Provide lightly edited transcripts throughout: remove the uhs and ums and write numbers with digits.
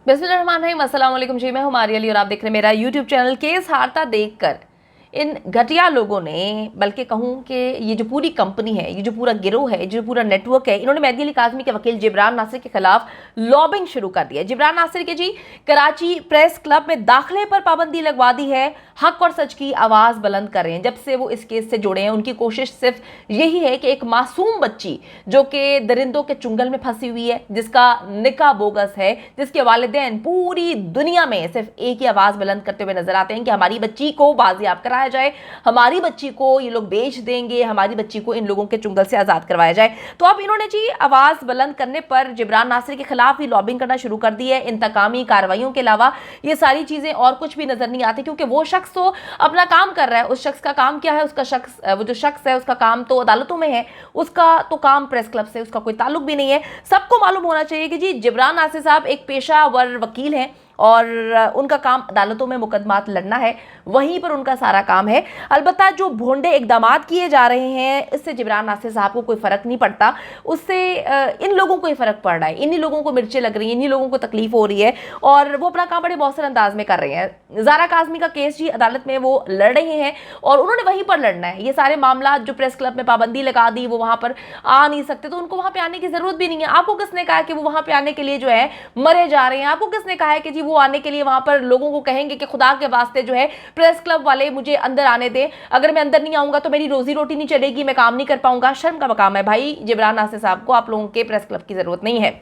बिस्मिल्लाहिर्रहमानिर्रहीम, अस्सलाम वालेकुम जी। मैं हूं मारिया अली और आप देख रहे हैं मेरा यूट्यूब चैनल। केस हारता देखकर इन घटिया लोगों ने, बल्कि कहूं कि ये जो पूरी कंपनी है, ये जो पूरा गिरोह है, जो पूरा नेटवर्क है, इन्होंने मेहदी अली काज़मी के वकील जिब्रान नासिर के खिलाफ लॉबिंग शुरू कर दी है। जिब्रान नासिर के जी कराची प्रेस क्लब में दाखिले पर पाबंदी लगवा दी है। हक और सच की आवाज़ बुलंद कर रहे हैं। जब से वो इस केस से जुड़े हैं, उनकी कोशिश सिर्फ यही है कि एक मासूम बच्ची जो कि दरिंदों के चुंगल में फंसी हुई है, जिसका निकाह बोगस है, जिसके वालिदैन पूरी दुनिया में सिर्फ एक ही आवाज़ बुलंद करते हुए नजर आते हैं कि हमारी बच्ची को बाजियाब कराया जाए, हमारी बच्ची को ये लोग बेच देंगे, हमारी बच्ची को इन लोगों के चुंगल से आज़ाद करवाया जाए। तो अब इन्होंने जी आवाज़ बुलंद करने पर जिब्रान नासिर के खिलाफ ही लॉबिंग करना शुरू कर दी है। इंतकामी कार्रवाइयों के अलावा ये सारी चीज़ें और कुछ भी नजर नहीं आती, क्योंकि वो शख्स तो अपना काम कर रहा है। उस शख्स का काम क्या है? वो जो शख्स है उसका काम तो अदालतों में है, उसका तो काम प्रेस क्लब से उसका कोई ताल्लुक भी नहीं है। सबको मालूम होना चाहिए कि जी जिब्रान नासिर साहब एक पेशावर वकील हैं और उनका काम अदालतों में मुकदमात लड़ना है, वहीं पर उनका सारा काम है। अलबत्ता जो भोंडे इकदामात किए जा रहे हैं, इससे जिब्रान नासिर साहब को कोई फ़र्क नहीं पड़ता, उससे इन लोगों को ही फ़र्क पड़ रहा है। इन्हीं लोगों को मिर्चें लग रही हैं, इन्हीं लोगों को तकलीफ हो रही है और वो अपना काम बड़े मौसर अंदाज में कर रहे हैं। ज़ारा काज़मी का केस जी अदालत में वो लड़ रहे हैं और उन्होंने वहीं पर लड़ना है। ये सारे मामला जो प्रेस क्लब में पाबंदी लगा दी, वो वहाँ पर आ नहीं सकते, तो उनको वहाँ पर आने की ज़रूरत भी नहीं है। आपको किसने कहा कि वो वहाँ पर आने के लिए जो है मरे जा रहे हैं? आपको किसने कहा है कि जी वो आने के लिए वहां पर लोगों को कहेंगे कि खुदा के वास्ते जो है प्रेस क्लब वाले मुझे अंदर आने दें, अगर मैं अंदर नहीं आऊंगा तो मेरी रोजी रोटी नहीं चलेगी, मैं काम नहीं कर पाऊंगा? शर्म का मकाम है भाई। जिब्रान नासिर साहब को आप लोगों के प्रेस क्लब की जरूरत नहीं है,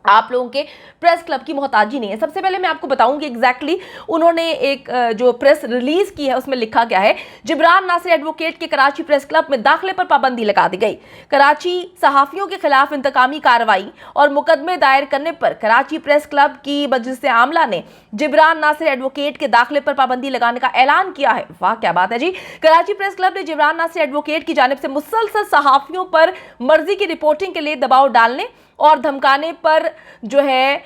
आप लोगों के प्रेस क्लब की मोहताजी नहीं है। सबसे पहले मैं आपको बताऊंगी एग्जैक्टली उन्होंने एक जो प्रेस रिलीज की है उसमें लिखा क्या है। जिब्रान नासिर एडवोकेट के कराची प्रेस क्लब में दाखिले पर पाबंदी लगा दी गई। कराची सहाफियों के खिलाफ इंतकामी कार्रवाई और मुकदमे दायर करने पर कराची प्रेस क्लब की मजलिस आमला ने जिब्रान नासिर एडवोकेट के दाखिले पर पाबंदी लगाने का ऐलान किया है। वाह क्या बात है जी। कराची प्रेस क्लब ने जिब्रान नासिर एडवोकेट की जानिब से मुसलसल सहाफियों पर मर्जी की रिपोर्टिंग के लिए दबाव डालने और धमकाने पर जो है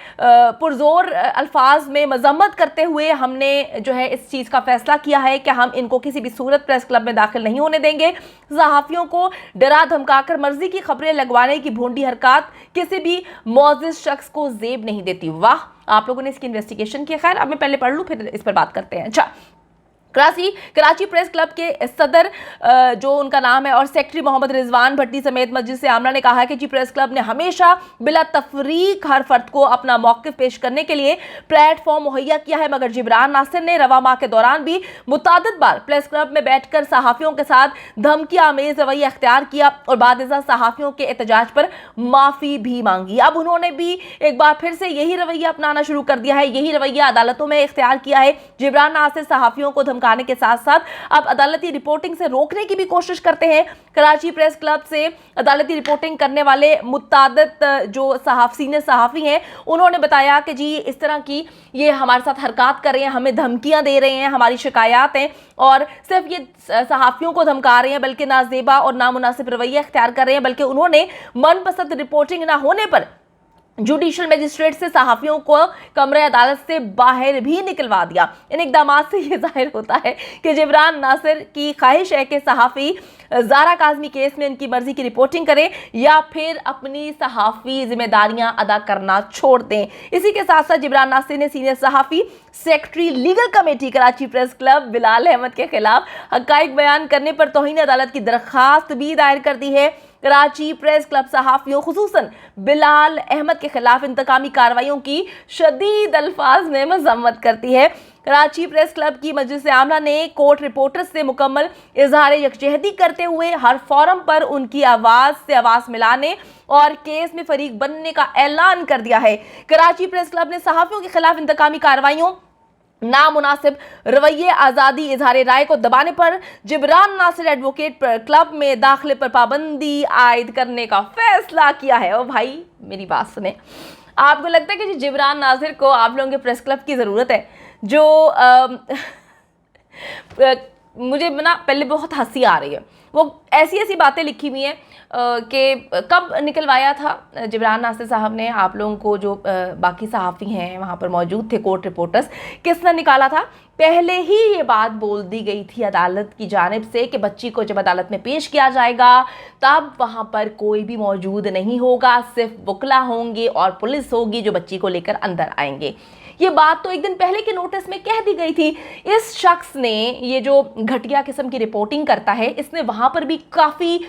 पुरजोर अल्फाज में मजम्मत करते हुए हमने जो है इस चीज़ का फैसला किया है कि हम इनको किसी भी सूरत प्रेस क्लब में दाखिल नहीं होने देंगे। सहाफ़ियों को डरा धमकाकर मर्जी की खबरें लगवाने की भोंडी हरकत किसी भी मौजिज़ शख्स को जेब नहीं देती। वाह, आप लोगों ने इसकी इन्वेस्टिगेशन की। खैर अब मैं पहले पढ़ लूँ फिर इस पर बात करते हैं। अच्छा, कराची प्रेस क्लब के सदर जो उनका नाम है और सेक्रेटरी मोहम्मद रिजवान भट्टी समेत मजलिस आमला ने कहा है कि जी प्रेस क्लब ने हमेशा बिला तफरीक हर फर्द को अपना मौक़िफ़ पेश करने के लिए प्लेटफॉर्म मुहैया किया है, मगर जिब्रान नासिर ने रवा माह के दौरान भी मुतादिद बार प्रेस क्लब में बैठकर सहाफ़ियों के साथ धमकी आमेज़ रवैया अख्तियार किया और बादशाह सहाफ़ियों के एहतजाज पर माफ़ी भी मांगी। अब उन्होंने भी एक बार फिर से यही रवैया अपनाना शुरू कर दिया है, यही रवैया अदालतों में इख्तियार किया है। जिब्रान नासिर सहाफ़ियों को धमकाने के साथ साथ अब अदालती रिपोर्टिंग से रोकने की भी कोशिश करते हैं। कराची प्रेस क्लब से अदालती रिपोर्टिंग करने वाले मुतादिद जो सीनियर सहाफ़ी हैं, उन्होंने बताया कि जी इस तरह की ये हमारे साथ हरकत कर रहे हैं, हमें धमकियां दे रहे हैं, हमारी शिकायत हैं और सिर्फ ये सहाफ़ियों को धमका रहे हैं बल्कि नाजेबा और नामुनासिब रवैया इख्तियार कर रहे हैं, बल्कि उन्होंने मनपसंद रिपोर्टिंग ना होने पर जुडिशल मजिस्ट्रेट से सहाफ़ियों को कमरे अदालत से बाहर भी निकलवा दिया। इन इक़दाम से ये जाहिर होता है कि जिब्रान नासिर की ख्वाहिश है कि सहाफ़ी ज़ारा काज़मी केस में इनकी मर्ज़ी की रिपोर्टिंग करें या फिर अपनी सहाफ़ी जिम्मेदारियां अदा करना छोड़ दें। इसी के साथ साथ जिब्रान नासिर ने सीनियर सहाफ़ी secretary legal committee Karachi press club Bilal Ahmed के खिलाफ हक़ाइक़ बयान करने पर तौहीन अदालत की दरख्वास्त भी दायर कर दी है। कराची प्रेस क्लब सहाफ़ियों खुसूसन बिलाल अहमद के खिलाफ इंतकामी कार्रवाइयों की शदीद अल्फाज में मजम्मत करती है। कराची प्रेस क्लब की मजलिस आमला ने कोर्ट रिपोर्टर्स से मुकम्मल इजहार यकजहती करते हुए हर फोरम पर उनकी आवाज़ से आवाज़ मिलाने और केस में फरीक बनने का ऐलान कर दिया है। कराची प्रेस क्लब ने सहाफ़ियों के खिलाफ इंतकामी कार्रवाइयों, नामुनासिब रवैये, आज़ादी इजहार राय को दबाने पर जिब्रान नासिर एडवोकेट क्लब में दाखिले पर पाबंदी आयद करने का फैसला किया है। और भाई मेरी बात सुने, आपको लगता है कि जिब्रान नासिर को आप लोगों के प्रेस क्लब की ज़रूरत है? जो मुझे ना पहले बहुत हंसी आ रही है वो ऐसी ऐसी बातें लिखी हुई हैं कि कब निकलवाया था जिब्रान नासिर साहब ने आप लोगों को, जो बाकी सहाफ़ी हैं वहाँ पर मौजूद थे, कोर्ट रिपोर्टर्स, किसने निकाला था? पहले ही ये बात बोल दी गई थी अदालत की जानिब से कि बच्ची को जब अदालत में पेश किया जाएगा तब वहाँ पर कोई भी मौजूद नहीं होगा, सिर्फ वकला होंगे और पुलिस होगी जो बच्ची को लेकर अंदर आएंगे। ये बात तो एक दिन पहले के नोटिस में कह दी गई थी। इस शख्स ने, ये जो घटिया किस्म की रिपोर्टिंग करता है, इसने वहां पर भी काफी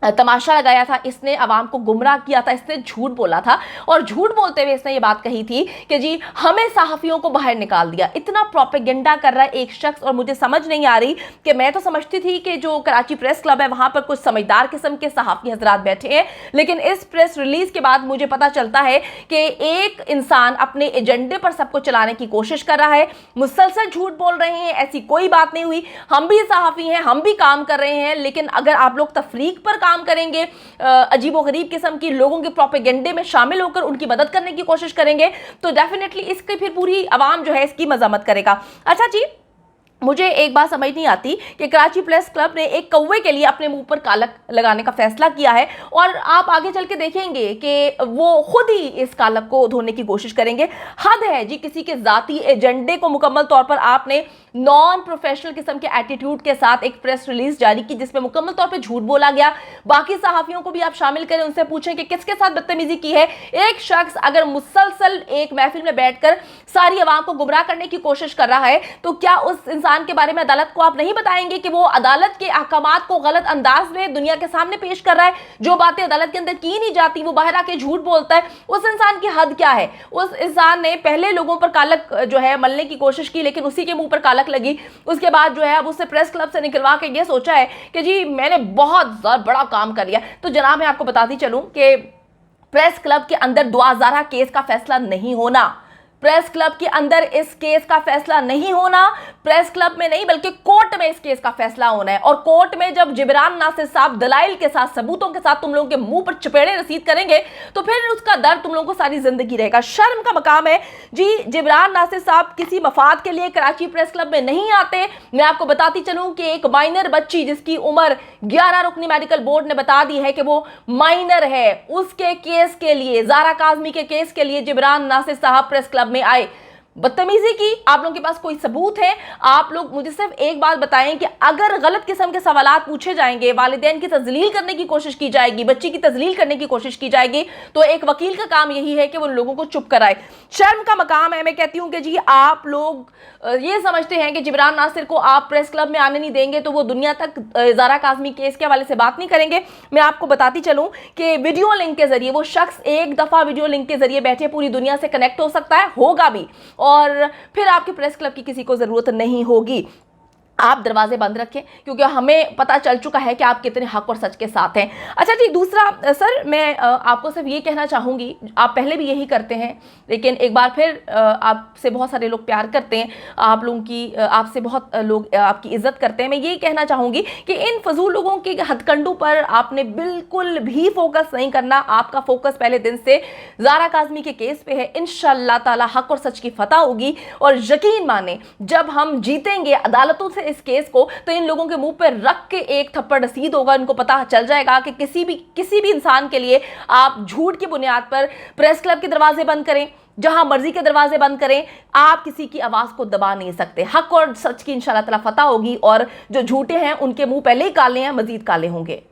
तमाशा लगाया था, इसने अवाम को गुमराह किया था, इसने झूठ बोला था और झूठ बोलते हुए इसने ये बात कही थी कि जी हमें सहाफ़ियों को बाहर निकाल दिया। इतना प्रोपेगेंडा कर रहा है एक शख्स, और मुझे समझ नहीं आ रही कि मैं तो समझती थी कि जो कराची प्रेस क्लब है वहां पर कुछ समझदार किस्म के सहाफ़ी हजरात बैठे हैं, लेकिन इस प्रेस रिलीज के बाद मुझे पता चलता है कि एक इंसान अपने एजेंडे पर सबको चलाने की कोशिश कर रहा है, मुसलसल झूठ बोल रहे हैं। ऐसी कोई बात नहीं हुई, हम भी सहाफ़ी हैं, हम भी काम कर रहे हैं, लेकिन अगर आप लोग तफरीक पर काम करेंगे, अजीबोगरीब किस्म की लोगों के प्रोपेगेंडे में शामिल होकर उनकी मदद करने की कोशिश करेंगे, तो डेफिनेटली इसकी फिर पूरी आवाम जो है इसकी मजम्मत करेगा। अच्छा जी, मुझे एक बात समझ नहीं आती कि कराची प्रेस क्लब ने एक कौवे के लिए अपने मुंह पर कालक लगाने का फैसला किया है, और आप आगे चल के देखेंगे कि वो खुद ही इस कालक को धोने की कोशिश करेंगे। हद है जी, किसी के जाती एजेंडे को मुकम्मल तौर पर आपने नॉन प्रोफेशनल किस्म के एटीट्यूड के साथ एक प्रेस रिलीज जारी की जिसमें मुकम्मल तौर पर झूठ बोला गया। बाकी सहाफियों को भी आप शामिल करें, उनसे पूछें कि किसके साथ बदतमीजी की है। एक शख्स अगर मुसलसल एक महफिल में बैठकर सारी आवाम को गुमराह करने की कोशिश कर रहा है, तो क्या उस इंसान के बारे में अदालत को आप नहीं बताएंगे कि वो अदालत के अहकामात को गलत अंदाज में दुनिया के सामने पेश कर रहा है? जो बातें अदालत के अंदर की नहीं जाती वो बाहर आके झूठ बोलता है। उस इंसान की हद क्या है? उस इंसान ने पहले लोगों पर कालक जो है मलने की कोशिश की, लेकिन उसी के मुंह पर कालक लगी। उसके बाद जो है अब उससे प्रेस क्लब से निकलवा के ये सोचा है कि जी मैंने बहुत बड़ा काम कर लिया। तो जनाब, मैं आपको बताती चलूं कि प्रेस क्लब के अंदर दुआज़ारा केस का फैसला नहीं होना, प्रेस क्लब के अंदर इस केस का फैसला नहीं होना, प्रेस क्लब में नहीं बल्कि कोर्ट में इस केस का फैसला होना है। और कोर्ट में जब जिब्रान नासिर साहब दलाइल के साथ, सबूतों के साथ तुम लोगों के मुंह पर चपेड़े रसीद करेंगे तो फिर उसका दर्द तुम लोगों को सारी जिंदगी रहेगा। शर्म का मकाम है जी। जिब्रान नासिर साहब किसी मफाद के लिए कराची प्रेस क्लब में नहीं आते। मैं आपको बताती चलूं कि एक माइनर बच्ची जिसकी उम्र 11 रुकनी मेडिकल बोर्ड ने बता दी है कि वो माइनर है, उसके केस के लिए, ज़ारा काज़मी के केस के लिए जिब्रान नासिर साहब प्रेस क्लब में आए। बदतमीजी की। आप लोगों के पास कोई सबूत है? आप लोग मुझे सिर्फ एक बात बताएं कि अगर गलत किस्म के सवालात पूछे जाएंगे, वालिदैन की तजलील करने की कोशिश की जाएगी, बच्ची की तजलील करने की कोशिश की जाएगी, तो एक वकील का काम यही है कि वो लोगों को चुप कराए। शर्म का मकाम है। मैं कहती हूं कि जी आप लोग ये समझते हैं कि जिब्रान नासिर को आप प्रेस क्लब में आने नहीं देंगे तो वो दुनिया तक ज़ारा काज़मी केस के हवाले से बात नहीं करेंगे। मैं आपको बताती चलूं कि वीडियो लिंक के जरिए वो शख्स एक दफ़ा वीडियो लिंक के जरिए बैठे पूरी दुनिया से कनेक्ट हो सकता है, होगा भी, और फिर आपके प्रेस क्लब की किसी को ज़रूरत नहीं होगी। आप दरवाजे बंद रखें क्योंकि हमें पता चल चुका है कि आप कितने हक और सच के साथ हैं। अच्छा जी, दूसरा सर, मैं आपको सिर्फ ये कहना चाहूँगी, आप पहले भी यही करते हैं लेकिन एक बार फिर आपसे बहुत सारे लोग प्यार करते हैं, आप लोगों की आपसे बहुत लोग आपकी इज़्ज़त करते हैं। मैं ये कहना चाहूँगी कि इन फजूल लोगों के हथकंडों पर आपने बिल्कुल भी फोकस नहीं करना। आपका फोकस पहले दिन से ज़ारा काज़मी के केस पे है। इंशाअल्लाह ताला हक और सच की फतह होगी, और यकीन माने जब हम जीतेंगे अदालतों से इस केस को, तो इन लोगों के मुंह पर रख के एक थप्पड़ रसीद होगा। इनको पता चल जाएगा कि किसी भी इंसान के लिए आप झूठ की बुनियाद पर प्रेस क्लब के दरवाजे बंद करें, जहां मर्जी के दरवाजे बंद करें, आप किसी की आवाज को दबा नहीं सकते। हक और सच की इंशाअल्लाह ताला फतह होगी, और जो झूठे हैं उनके मुंह पहले ही काले हैं, मजीद काले होंगे।